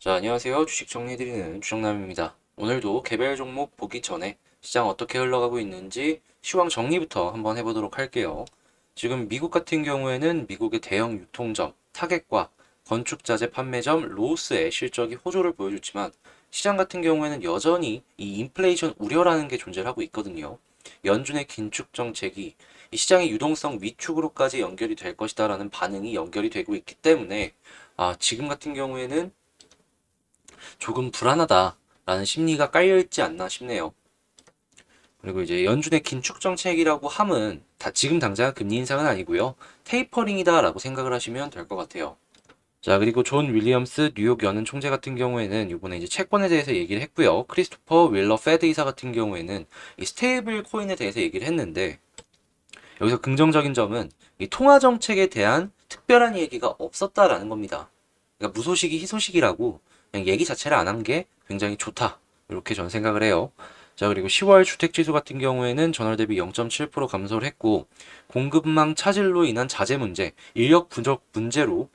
자, 안녕하세요. 주식 정리해드리는 주정남입니다. 오늘도 개별 종목 보기 전에 시장 어떻게 흘러가고 있는지 시황 정리부터 한번 해보도록 할게요. 지금 미국 같은 경우에는 미국의 대형 유통점, 타겟과 건축자재 판매점, 로스의 실적이 호조를 보여줬지만 시장 같은 경우에는 여전히 이 인플레이션 우려라는 게 존재를 하고 있거든요. 연준의 긴축 정책이 이 시장의 유동성 위축으로까지 연결이 될 것이다라는 반응이 연결이 되고 있기 때문에 지금 같은 경우에는 조금 불안하다라는 심리가 깔려있지 않나 싶네요. 그리고 이제 연준의 긴축 정책이라고 함은 지금 당장 금리 인상은 아니고요. 테이퍼링이다라고 생각을 하시면 될 것 같아요. 자, 그리고 존 윌리엄스 뉴욕 연은 총재 같은 경우에는 이번에 이제 채권에 대해서 얘기를 했고요. 크리스토퍼 윌러 페드 이사 같은 경우에는 이 스테이블 코인에 대해서 얘기를 했는데 여기서 긍정적인 점은 이 통화 정책에 대한 특별한 얘기가 없었다라는 겁니다. 그러니까 무소식이 희소식이라고 그냥 얘기 자체를 안 한 게 굉장히 좋다. 이렇게 저는 생각을 해요. 자, 그리고 10월 주택지수 같은 경우에는 전월 대비 0.7% 감소를 했고 공급망 차질로 인한 자재 문제, 인력 부족 문제로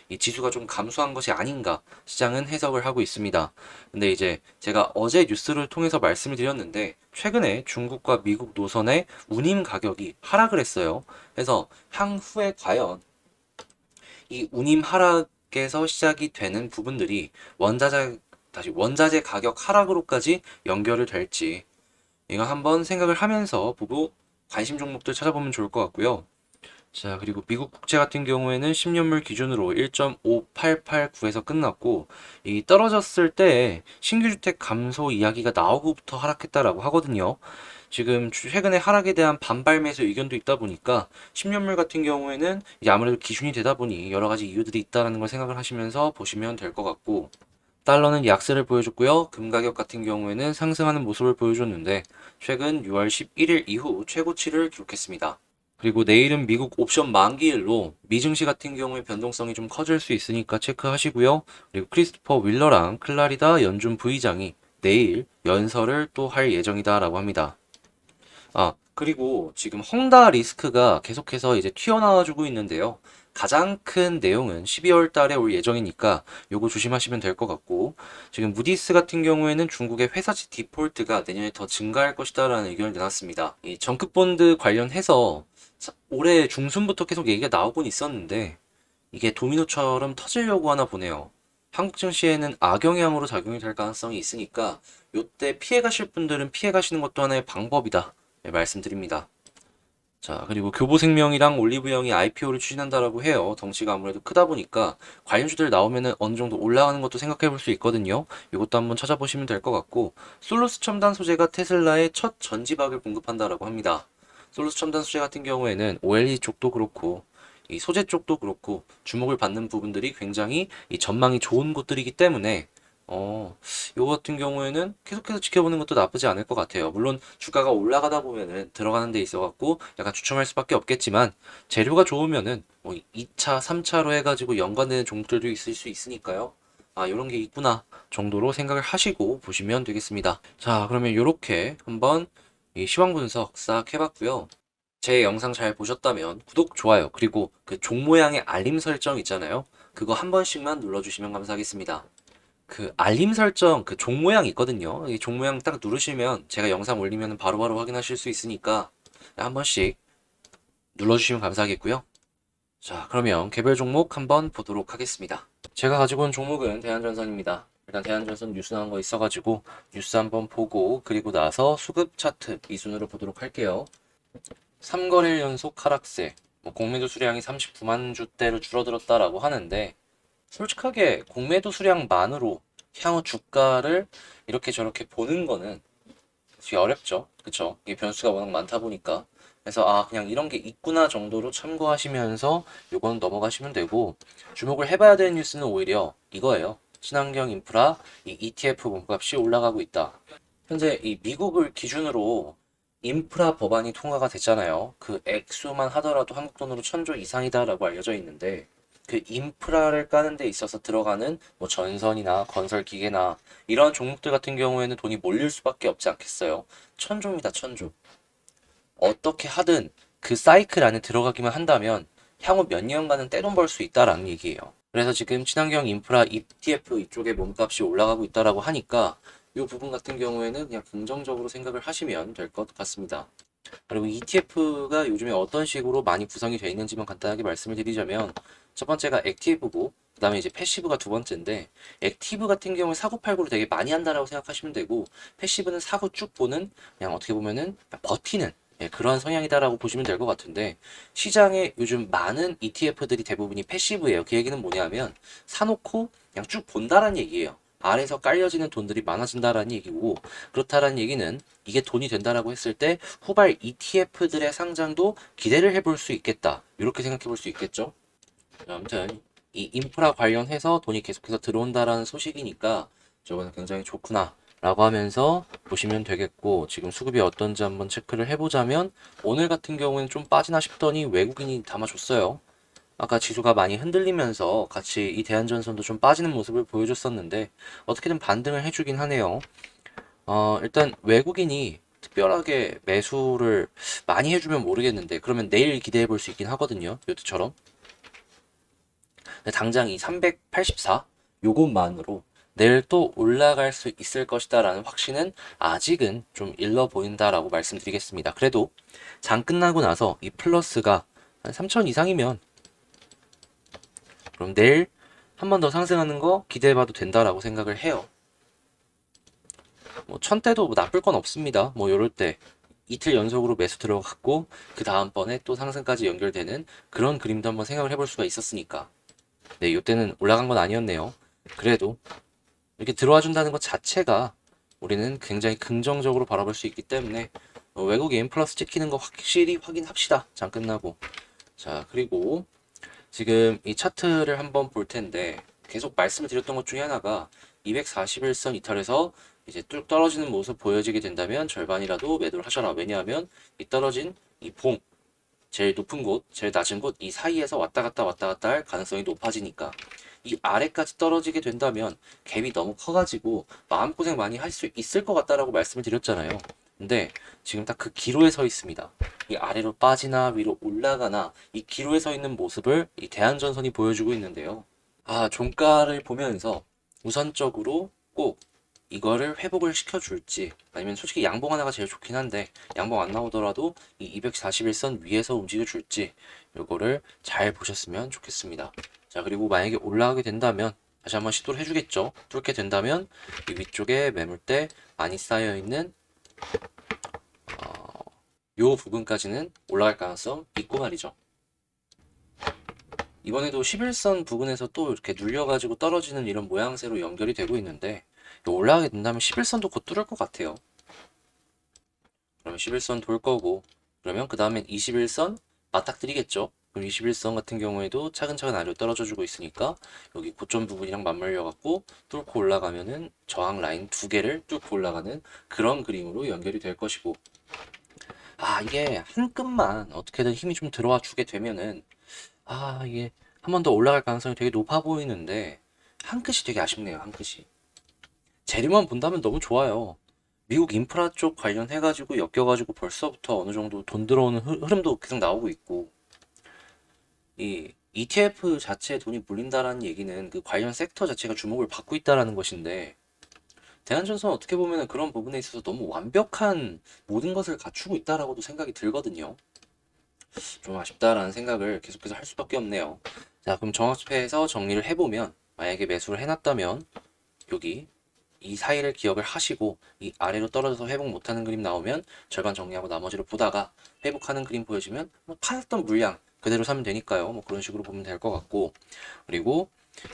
이 지수가 좀 감소한 것이 아닌가 시장은 해석을 하고 있습니다. 근데 이제 제가 어제 뉴스를 통해서 말씀을 드렸는데 최근에 중국과 미국 노선의 운임 가격이 하락을 했어요. 그래서 향후에 과연 이 운임 하락에서 시작이 되는 부분들이 원자재 가격 하락으로까지 연결을 될지 이거 한번 생각을 하면서 보고 관심 종목들 찾아보면 좋을 것 같고요. 자, 그리고 미국 국채 같은 경우에는 10년물 기준으로 1.5889에서 끝났고, 이 떨어졌을 때 신규 주택 감소 이야기가 나오고부터 하락했다라고 하거든요. 지금 최근에 하락에 대한 반발 매수 의견도 있다 보니까 10년물 같은 경우에는 이게 아무래도 기준이 되다 보니 여러 가지 이유들이 있다는 걸 생각을 하시면서 보시면 될 것 같고, 달러는 약세를 보여줬고요. 금 가격 같은 경우에는 상승하는 모습을 보여줬는데 최근 6월 11일 이후 최고치를 기록했습니다. 그리고 내일은 미국 옵션 만기일로 미증시 같은 경우에 변동성이 좀 커질 수 있으니까 체크하시고요. 그리고 크리스토퍼 윌러랑 클라리다 연준 부의장이 내일 연설을 또 할 예정이다라고 합니다. 그리고 지금 헝다 리스크가 계속해서 이제 튀어나와주고 있는데요. 가장 큰 내용은 12월 달에 올 예정이니까 요거 조심하시면 될 것 같고, 지금 무디스 같은 경우에는 중국의 회사채 디폴트가 내년에 더 증가할 것이다라는 의견을 내놨습니다. 이 정크본드 관련해서 올해 중순부터 계속 얘기가 나오곤 있었는데 이게 도미노처럼 터지려고 하나 보네요. 한국 증시에는 악영향으로 작용이 될 가능성이 있으니까 요때 피해 가실 분들은 피해 가시는 것도 하나의 방법이다. 네, 말씀드립니다. 자, 그리고 교보생명이랑 올리브영이 IPO를 추진한다라고 해요. 덩치가 아무래도 크다 보니까 관련주들 나오면은 어느 정도 올라가는 것도 생각해 볼 수 있거든요. 이것도 한번 찾아보시면 될 것 같고, 솔루스 첨단 소재가 테슬라의 첫 전지박을 공급한다라고 합니다. 솔루스 첨단 소재 같은 경우에는 OLED 쪽도 그렇고, 이 소재 쪽도 그렇고, 주목을 받는 부분들이 굉장히 이 전망이 좋은 곳들이기 때문에 이거 같은 경우에는 계속해서 지켜보는 것도 나쁘지 않을 것 같아요. 물론 주가가 올라가다 보면은 들어가는 데 있어갖고 약간 주춤할 수밖에 없겠지만 재료가 좋으면은 뭐 2차, 3차로 해가지고 연관되는 종목들도 있을 수 있으니까요. 이런 게 있구나 정도로 생각을 하시고 보시면 되겠습니다. 자, 그러면 이렇게 한번 이 시황 분석 싹 해봤고요. 제 영상 잘 보셨다면 구독, 좋아요, 그리고 그 종 모양의 알림 설정 있잖아요. 그거 한 번씩만 눌러주시면 감사하겠습니다. 그 알림 설정 그 종 모양 있거든요. 이 종 모양 딱 누르시면 제가 영상 올리면 바로바로 확인하실 수 있으니까 한 번씩 눌러주시면 감사하겠고요. 자, 그러면 개별 종목 한번 보도록 하겠습니다. 제가 가지고 온 종목은 대한전선입니다. 일단 대한전선 뉴스 나온 거 있어가지고 뉴스 한번 보고 그리고 나서 수급 차트 이 순으로 보도록 할게요. 3거래일 연속 하락세, 뭐 공매도 수량이 39만 주대로 줄어들었다라고 하는데 솔직하게 공매도 수량만으로 향후 주가를 이렇게 저렇게 보는 거는 되게 어렵죠. 그쵸? 이게 변수가 워낙 많다 보니까. 그래서 그냥 이런 게 있구나 정도로 참고하시면서 요거는 넘어가시면 되고 주목을 해봐야 되는 뉴스는 오히려 이거예요. 친환경 인프라 이 ETF 몸값이 올라가고 있다. 현재 이 미국을 기준으로 인프라 법안이 통과가 됐잖아요. 그 액수만 하더라도 한국 돈으로 1,000조 이상이다라고 알려져 있는데 그 인프라를 까는 데 있어서 들어가는 뭐 전선이나 건설 기계나 이런 종목들 같은 경우에는 돈이 몰릴 수밖에 없지 않겠어요. 1,000조입니다, 1,000조. 어떻게 하든 그 사이클 안에 들어가기만 한다면 향후 몇 년간은 떼돈 벌 수 있다라는 얘기예요. 그래서 지금 친환경 인프라 ETF 이쪽에 몸값이 올라가고 있다라고 하니까 이 부분 같은 경우에는 그냥 긍정적으로 생각을 하시면 될 것 같습니다. 그리고 ETF가 요즘에 어떤 식으로 많이 구성이 되어 있는지만 간단하게 말씀을 드리자면 첫 번째가 액티브고 그다음에 이제 패시브가 두 번째인데 액티브 같은 경우에 사고팔고를 되게 많이 한다라고 생각하시면 되고 패시브는 사고 쭉 보는 그냥 어떻게 보면은 버티는 그런 성향이다라고 보시면 될 것 같은데 시장에 요즘 많은 ETF들이 대부분이 패시브예요. 그 얘기는 뭐냐면 사놓고 그냥 쭉 본다라는 얘기예요. 아래에서 깔려지는 돈들이 많아진다라는 얘기고 그렇다라는 얘기는 이게 돈이 된다라고 했을 때 후발 ETF들의 상장도 기대를 해볼 수 있겠다. 이렇게 생각해 볼 수 있겠죠. 아무튼 이 인프라 관련해서 돈이 계속해서 들어온다라는 소식이니까 저거는 굉장히 좋구나 라고 하면서 보시면 되겠고 지금 수급이 어떤지 한번 체크를 해보자면 오늘 같은 경우에는 좀 빠지나 싶더니 외국인이 담아줬어요. 아까 지수가 많이 흔들리면서 같이 이 대한전선도 좀 빠지는 모습을 보여줬었는데 어떻게든 반등을 해주긴 하네요. 일단 외국인이 특별하게 매수를 많이 해주면 모르겠는데 그러면 내일 기대해 볼 수 있긴 하거든요. 요트처럼. 근데 당장 이 384 요것만으로 내일 또 올라갈 수 있을 것이다 라는 확신은 아직은 좀 일러 보인다라고 말씀드리겠습니다. 그래도 장 끝나고 나서 이 플러스가 한 3000 이상이면 그럼 내일 한 번 더 상승하는 거 기대해 봐도 된다라고 생각을 해요. 뭐 1000대도 뭐 나쁠 건 없습니다. 뭐 요럴 때 이틀 연속으로 매수 들어갔고 그 다음번에 또 상승까지 연결되는 그런 그림도 한번 생각을 해볼 수가 있었으니까 네, 이때는 올라간 건 아니었네요. 그래도 이렇게 들어와 준다는 것 자체가 우리는 굉장히 긍정적으로 바라볼 수 있기 때문에 외국인 플러스 찍히는 거 확실히 확인합시다. 장 끝나고. 자, 그리고 지금 이 차트를 한번 볼 텐데 계속 말씀을 드렸던 것 중에 하나가 241선 이탈해서 이제 뚝 떨어지는 모습 보여지게 된다면 절반이라도 매도를 하셔라. 왜냐하면 이 떨어진 이 봉, 제일 높은 곳, 제일 낮은 곳 이 사이에서 왔다 갔다 할 가능성이 높아지니까 이 아래까지 떨어지게 된다면 갭이 너무 커가지고 마음고생 많이 할 수 있을 것 같다라고 말씀을 드렸잖아요. 근데 지금 딱 그 기로에 서 있습니다. 이 아래로 빠지나 위로 올라가나 이 기로에 서 있는 모습을 이 대한전선이 보여주고 있는데요. 종가를 보면서 우선적으로 꼭 이거를 회복을 시켜줄지 아니면 솔직히 양봉 하나가 제일 좋긴 한데 양봉 안 나오더라도 이 241선 위에서 움직여 줄지 요거를 잘 보셨으면 좋겠습니다. 자, 그리고 만약에 올라가게 된다면 다시 한번 시도를 해주겠죠. 뚫게 된다면 이 위쪽에 매물대 많이 쌓여 있는 요 부분까지는 올라갈 가능성 있고 말이죠. 이번에도 11선 부근에서 또 이렇게 눌려가지고 떨어지는 이런 모양새로 연결이 되고 있는데 올라가게 된다면 11선도 곧 뚫을 것 같아요. 그러면 11선 돌 거고 그러면 그 다음엔 21선 맞닥뜨리겠죠. 그럼 21선 같은 경우에도 차근차근 아래로 떨어져 주고 있으니까 여기 고점 부분이랑 맞물려 갖고 뚫고 올라가면은 저항 라인 두 개를 뚫고 올라가는 그런 그림으로 연결이 될 것이고 이게 한 끈만 어떻게든 힘이 좀 들어와 주게 되면은 이게 한 번 더 올라갈 가능성이 되게 높아 보이는데 한 끗이 되게 아쉽네요. 한 끗이. 재료만 본다면 너무 좋아요. 미국 인프라 쪽 관련해가지고 엮여가지고 벌써부터 어느 정도 돈 들어오는 흐름도 계속 나오고 있고 이 ETF 자체에 돈이 몰린다라는 얘기는 그 관련 섹터 자체가 주목을 받고 있다라는 것인데 대한전선 어떻게 보면 그런 부분에 있어서 너무 완벽한 모든 것을 갖추고 있다라고도 생각이 들거든요. 좀 아쉽다라는 생각을 계속해서 할 수밖에 없네요. 자, 그럼 정확회에서 정리를 해보면 만약에 매수를 해놨다면 여기 이 사이를 기억을 하시고 이 아래로 떨어져서 회복 못하는 그림 나오면 절반 정리하고 나머지를 보다가 회복하는 그림 보여지면 뭐 팔았던 물량 그대로 사면 되니까요. 뭐 그런 식으로 보면 될 것 같고 그리고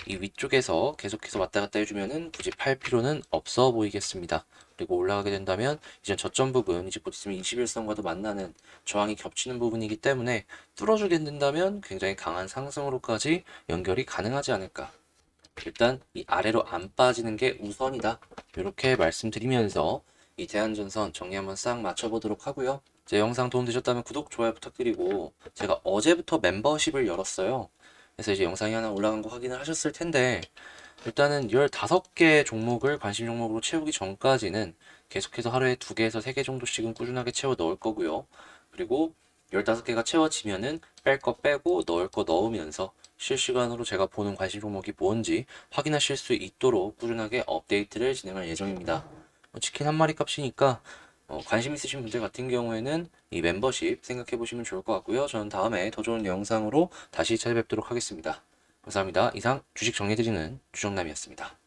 이 위쪽에서 계속해서 왔다 갔다 해주면은 굳이 팔 필요는 없어 보이겠습니다. 그리고 올라가게 된다면 이제 저점 부분 이제 곧 있으면 21선과도 만나는 저항이 겹치는 부분이기 때문에 뚫어주게 된다면 굉장히 강한 상승으로까지 연결이 가능하지 않을까. 일단 이 아래로 안 빠지는 게 우선이다. 이렇게 말씀드리면서 이 대한전선 정리 한번 싹 맞춰보도록 하고요. 제 영상 도움되셨다면 구독, 좋아요 부탁드리고 제가 어제부터 멤버십을 열었어요. 그래서 이제 영상이 하나 올라간 거 확인을 하셨을 텐데 일단은 15개 종목을 관심 종목으로 채우기 전까지는 계속해서 하루에 2개에서 3개 정도씩은 꾸준하게 채워 넣을 거고요. 그리고 15개가 채워지면은 뺄 거 빼고 넣을 거 넣으면서 실시간으로 제가 보는 관심 종목이 뭔지 확인하실 수 있도록 꾸준하게 업데이트를 진행할 예정입니다. 치킨 한 마리 값이니까 관심 있으신 분들 같은 경우에는 이 멤버십 생각해 보시면 좋을 것 같고요. 저는 다음에 더 좋은 영상으로 다시 찾아뵙도록 하겠습니다. 감사합니다. 이상 주식 정리해드리는 주정남이었습니다.